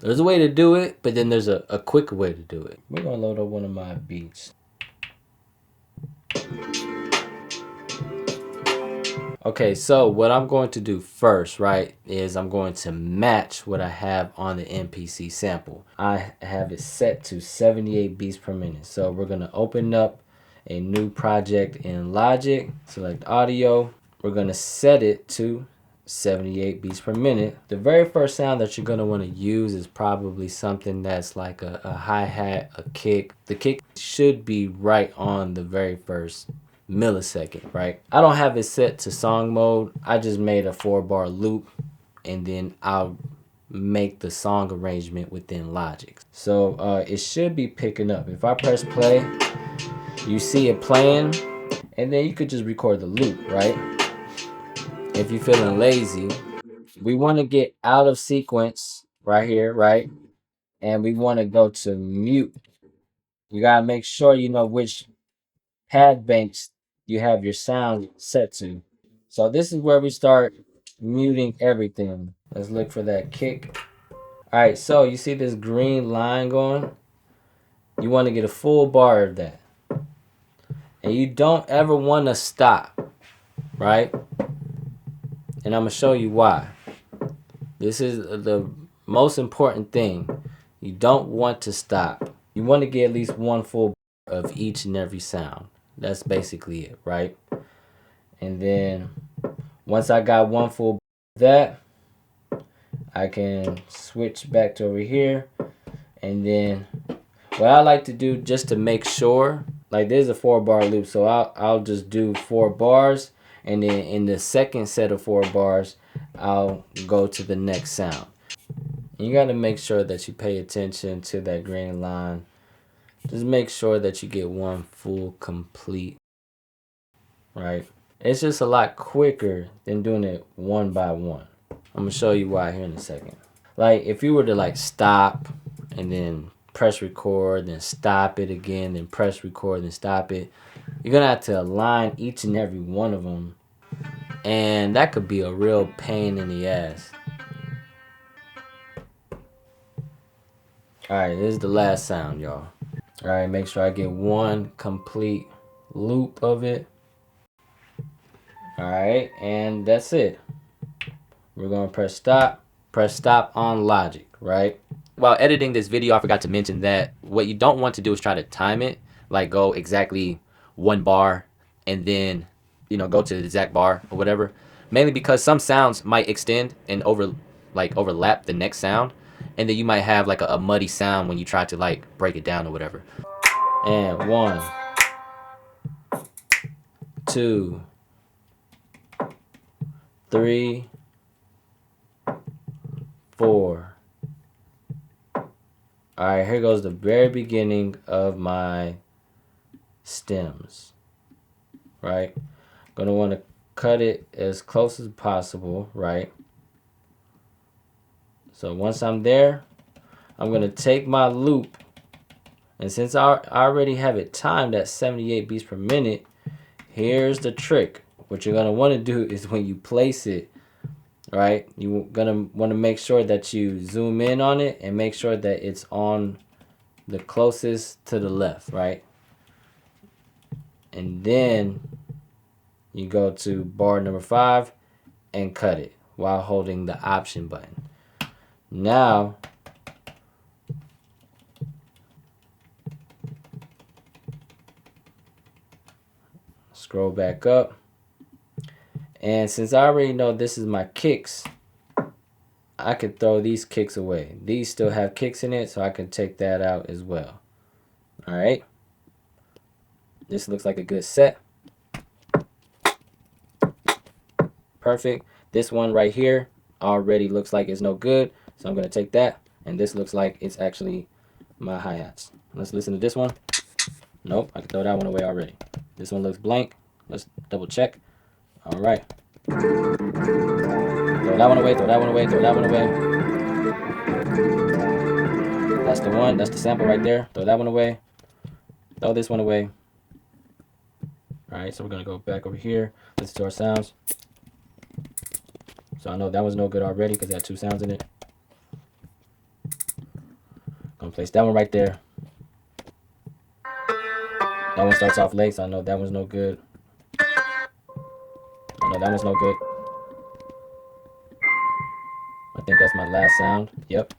There's a way to do it, but then there's a quicker way to do it. We're gonna load up one of my beats. Okay, so what I'm going to do first, right, is I'm going to match what I have on the MPC sample. I have it set to 78 beats per minute. So we're gonna open up a new project in Logic, select audio. We're gonna set it to 78 beats per minute. The very first sound that you're gonna wanna use is probably something that's like a hi-hat, a kick. The kick should be right on the very first millisecond, right? I don't have it set to song mode. I just made a 4-bar loop and then I'll make the song arrangement within Logic. So it should be picking up. If I press play, you see it playing, and then you could just record the loop, right? If you're feeling lazy, we want to get out of sequence right here, right? And we want to go to mute. You got to make sure you know which pad banks you have your sound set to. So this is where we start muting everything. Let's look for that kick. All right, so you see this green line going? You want to get a full bar of that. And you don't ever want to stop, right? And I'm going to show you why. This is the most important thing. You don't want to stop. You want to get at least one full bar of each and every sound. That's basically it, right? And then once I got one full bar of that, I can switch back to over here. And then what I like to do just to make sure, like there's a 4-bar loop, so I'll just do 4 bars, and then in the second set of 4 bars, I'll go to the next sound. You got to make sure that you pay attention to that green line. Just make sure that you get one full complete, right? It's just a lot quicker than doing it one by one. I'm gonna show you why here in a second. Like if you were to like stop and then press record, then stop it again, then press record, then stop it, you're gonna have to align each and every one of them, and that could be a real pain in the ass. All right, this is the last sound, y'all. All right, make sure I get one complete loop of it. All right, and that's it. We're gonna press stop on Logic, right? While editing this video, I forgot to mention that what you don't want to do is try to time it, like go exactly 1 bar and then, go to the exact bar or whatever. Mainly because some sounds might extend and overlap the next sound, and then you might have like a muddy sound when you try to like break it down or whatever. And 1, 2, 3, 4. All right, here goes the very beginning of my stems, right? Gonna want to cut it as close as possible, right? So once I'm there, I'm gonna take my loop, and since I already have it timed at 78 beats per minute, here's the trick. What you're gonna want to do is when you place it, right, you're gonna want to make sure that you zoom in on it and make sure that it's on the closest to the left, right? And then you go to bar number 5 and cut it while holding the option button. Now scroll back up, and since I already know this is my kicks, I could throw these kicks away. These still have kicks in it, so I can take that out as well. All right, this looks like a good set. Perfect. This one right here already looks like it's no good, so I'm gonna take that, and this looks like it's actually my hi-hats. Let's listen to this one. Nope, I can throw that one away already. This one looks blank. Let's double check. All right. Throw that one away, throw that one away, throw that one away. That's the one, that's the sample right there. Throw that one away. Throw this one away. All right, so we're gonna go back over here, listen to our sounds. So I know that was no good already because it had 2 sounds in it. I'm gonna place that one right there. That one starts off late, so I know that one's no good. I know that one's no good. I think that's my last sound. Yep.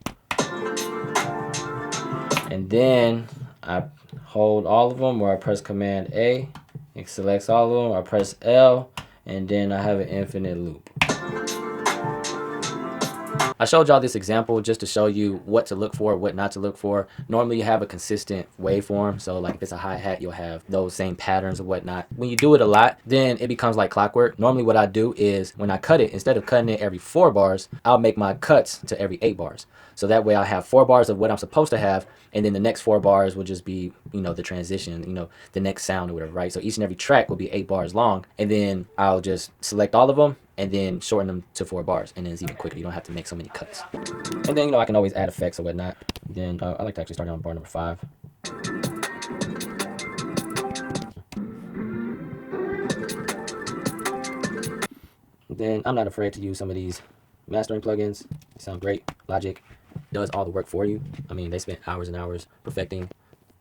And then I hold all of them, or I press Command A. It selects all of them. I press L, and then I have an infinite loop. I showed y'all this example just to show you what to look for, what not to look for. Normally you have a consistent waveform. So like if it's a hi-hat, you'll have those same patterns or whatnot. When you do it a lot, then it becomes like clockwork. Normally what I do is when I cut it, instead of cutting it every 4 bars, I'll make my cuts to every 8 bars. So that way I'll have 4 bars of what I'm supposed to have, and then the next 4 bars will just be, you know, the transition, you know, the next sound or whatever, right? So each and every track will be 8 bars long, and then I'll just select all of them and then shorten them to 4 bars, and then it's even quicker. You don't have to make so many cuts. And then, you know, I can always add effects or whatnot. Then I like to actually start on bar number 5. Then I'm not afraid to use some of these mastering plugins. They sound great. Logic does all the work for you. I mean, they spent hours and hours perfecting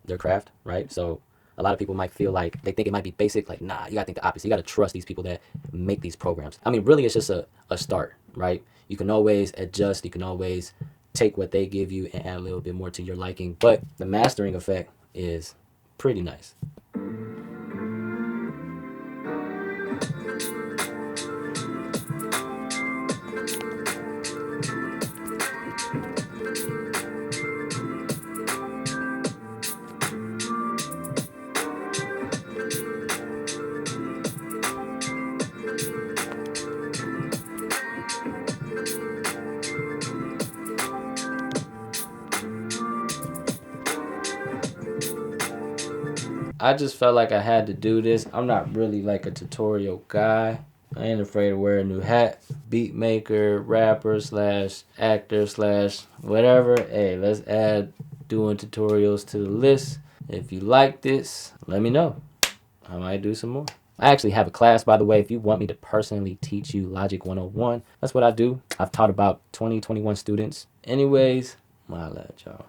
their craft, right? So a lot of people might feel like they think it might be basic. Like, nah, you gotta think the opposite. You gotta trust these people that make these programs. I mean, really, it's just a start, right? You can always adjust. You can always take what they give you and add a little bit more to your liking. But the mastering effect is pretty nice. I just felt like I had to do this. I'm not really like a tutorial guy. I ain't afraid to wear a new hat. Beat maker, rapper slash actor slash whatever. Hey, let's add doing tutorials to the list. If you like this, let me know. I might do some more. I actually have a class, by the way, if you want me to personally teach you Logic 101. That's what I do. I've taught about 20, 21 students. Anyways, I'll let y'all.